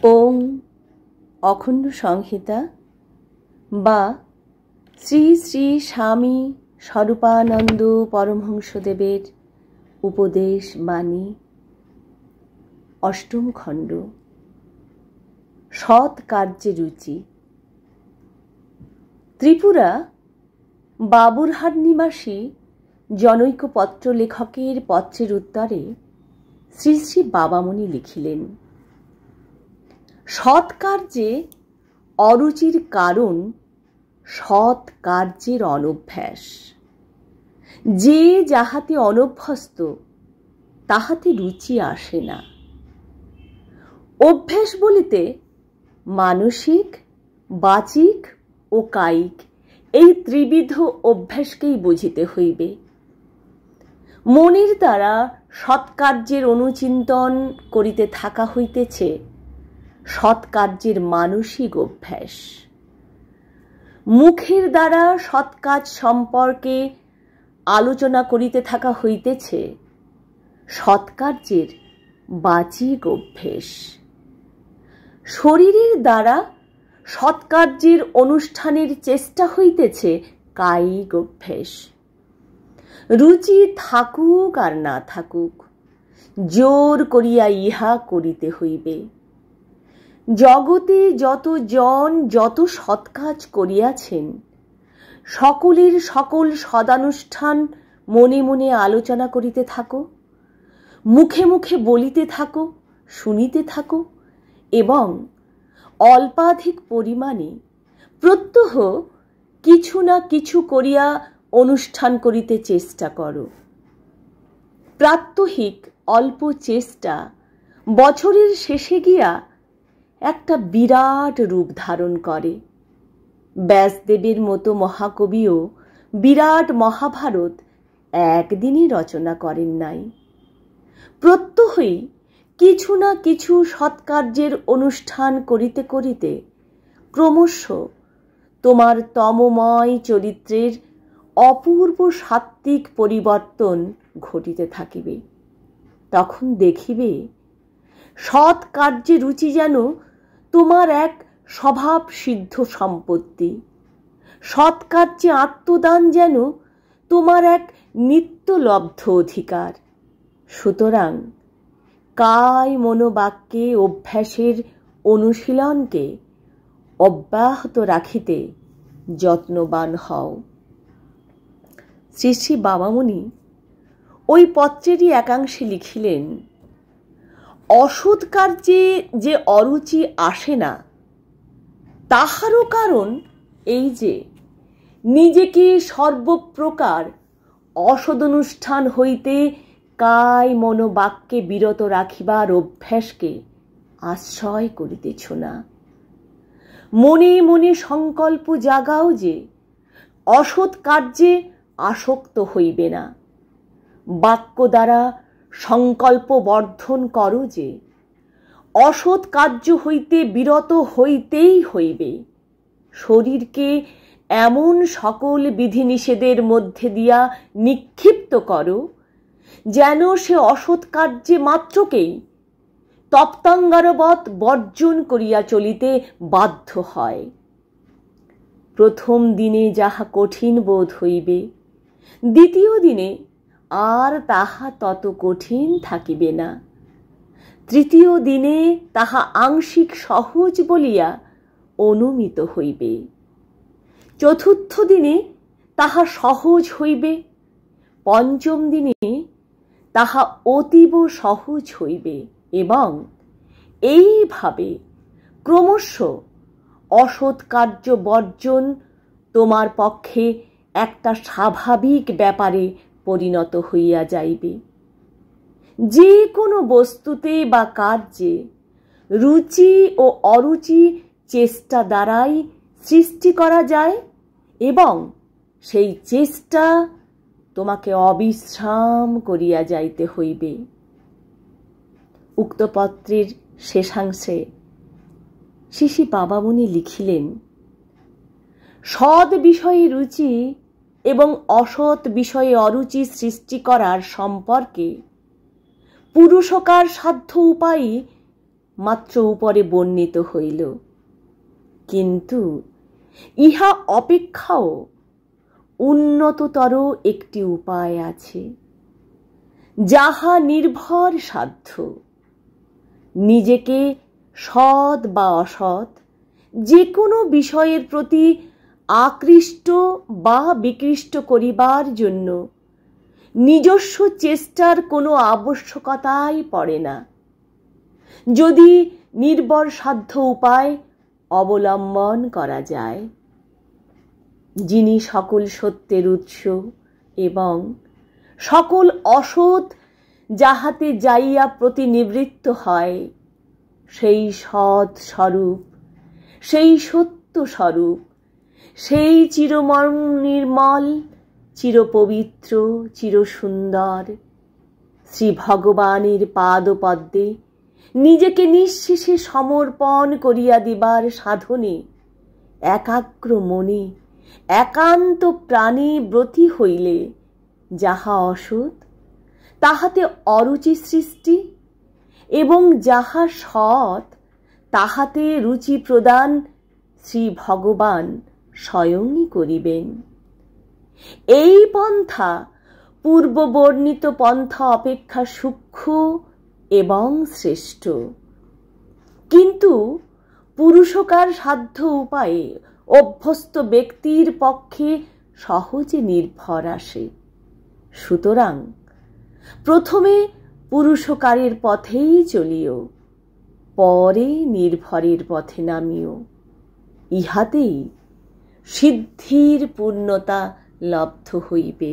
ওম অখণ্ড সংহিতা বা শ্রী শ্রী স্বামী স্বরূপানন্দ পরমহংসদেবের উপদেশ বাণী, অষ্টম খণ্ড। সৎ কার্যে রুচি। ত্রিপুরা বাবুরহাট নিবাসী জনৈক পত্র লেখকের পত্রের উত্তরে শ্রী শ্রী বাবামণি লিখিলেন, সৎ কার্যে অরুচির কারণ সৎ কার্যের অনভ্যাস। যে যাহাতে অনভ্যস্ত তাহাতে রুচি আসে না। অভ্যাস বলিতে মানসিক, বাচিক ও কায়িক এই ত্রিবিধ অভ্যাসকেই বুঝিতে হইবে। মনের দ্বারা সৎকার্যের অনুচিন্তন করিতে থাকা হইতেছে সৎকার্যের মানসিক অভ্যাস। মুখের দ্বারা সৎকাজ সম্পর্কে আলোচনা করিতে থাকা হইতেছে সৎকার্যের বাচিক অভ্যাস। শরীরের দ্বারা সৎকার্যের অনুষ্ঠানের চেষ্টা হইতেছে কায়িক অভ্যাস। রুচি থাকুক আর না থাকুক, জোর করিয়া ইহা করিতে হইবে। জগতে যত জন যত সৎকাজ করিয়াছেন, সকলের সকল সদানুষ্ঠান মনে মনে আলোচনা করিতে থাকো, মুখে মুখে বলিতে থাকো, শুনিতে থাকো এবং অল্পাধিক পরিমাণে প্রত্যহ কিছু না কিছু করিয়া অনুষ্ঠান করিতে চেষ্টা করো। প্রাত্যহিক অল্প চেষ্টা বছরের শেষে গিয়া একটা বিরাট রূপ ধারণ করে। ব্যাসদেবের মতো মহাকবিও বিরাট মহাভারত একদিনই রচনা করেন নাই। প্রত্যহই কিছু না কিছু সৎকার্যের অনুষ্ঠান করিতে করিতে ক্রমশ তোমার তমময় চরিত্রের অপূর্ব সাত্ত্বিক পরিবর্তন ঘটিতে থাকিবে। তখন দেখিবে সৎ কার্যে রুচি যেন তোমার এক স্বভাব সিদ্ধ সম্পত্তি। সৎ কার্যে আত্মদান যেন তোমার এক নিত্যলব্ধ অধিকার। সুতরাং কায় মনোবাক্যে অভ্যাসের অনুশীলনকে অব্যাহত রাখিতে যত্নবান হও। শ্রী শ্রী বাবামণি ওই পত্রেরই একাংশে লিখিলেন, অসৎ কার্যে যে অরুচি আসে না তাহারও কারণ এই যে নিজেকে সর্বপ্রকার অসদনুষ্ঠান হইতে কায় মনোবাক্যে বিরত রাখিবার অভ্যাসকে আশ্রয় করিতেছ না। মনে মনে সংকল্প জাগাও যে অসৎ কার্যে আসক্ত হইবে না। বাক্য দ্বারা সংকল্প বর্ধন করো যে অসৎ কার্য হইতে বিরত হইতেই হইবে। শরীরকে এমন সকল বিধিনিষেধের মধ্যে দিয়া নিক্ষিপ্ত করো যেন সে অসৎ কার্যে মাত্রকেই তপ্তাঙ্গারবৎ বর্জন করিয়া চলিতে বাধ্য হয়। প্রথম দিনে যাহা কঠিন বোধ হইবে, দ্বিতীয় দিনে আর তাহা তত কঠিন থাকিবে না। তৃতীয় দিনে তাহা আংশিক সহজ বলিয়া অনুমিত হইবে। চতুর্থ দিনে তাহা সহজ হইবে। পঞ্চম দিনে তাহা অতীব সহজ হইবে এবং এইভাবে ক্রমশ অসৎ কার্য বর্জন তোমার পক্ষে একটা স্বাভাবিক ব্যাপারে পরিণত হইয়া যাইবে। যে কোনো বস্তুতে বা কার্যে রুচি ও অরুচি চেষ্টা দ্বারাই সৃষ্টি করা যায় এবং সেই চেষ্টা তোমাকে অবিশ্রাম করিয়া যাইতে হইবে। উক্ত পত্রের শেষাংশে শ্রী শ্রী বাবামণি লিখিলেন, সৎ বিষয়ে রুচি এবং অসৎ বিষয়ে অরুচি সৃষ্টি করার সম্পর্কে পুরুষকার সাধ্য উপায়ে মাত্র উপরে বর্ণিত হইল, কিন্তু ইহা অপেক্ষাও উন্নততর একটি উপায় আছে, যাহা নির্ভর সাধ্য। নিজেকে সৎ বা অসৎ যে কোনো বিষয়ের প্রতি আকৃষ্ট বা বিকৃষ্ট করিবার জন্য নিজস্ব চেষ্টার কোনো আবশ্যকতাই পড়ে না, যদি নির্ভর সাধ্য উপায় অবলম্বন করা যায়। যিনি সকল সত্যের উৎস এবং সকল অসৎ যাহাতে যাইয়া প্রতিনিবৃত্ত হয়, সেই সৎ স্বরূপ, সেই সত্য স্বরূপ, সেই চিরনির্মল, চিরপবিত্র, চিরসুন্দর শ্রী ভগবানের পাদপদ্মে নিজেকে নিঃশেষে সমর্পণ করিয়া দিবার সাধনে একাগ্র মনে একান্ত প্রাণে ব্রতী হইলে যাহা অসৎ তাহাতে অরুচি সৃষ্টি এবং যাহা সৎ তাহাতে রুচি প্রদান শ্রী ভগবান স্বয়ংই করিবেন। এই পন্থা পূর্ববর্ণিত পন্থা অপেক্ষা সূক্ষ্ম এবং শ্রেষ্ঠ, কিন্তু পুরুষকার সাধ্য উপায়ে অভ্যস্ত ব্যক্তির পক্ষে সহজে নির্ভর আসে। সুতরাং প্রথমে পুরুষকারের পথেই চলিও, পরে নির্ভরের পথে নামিও। ইহাতেই সিদ্ধির পূর্ণতা লব্ধ হইবে।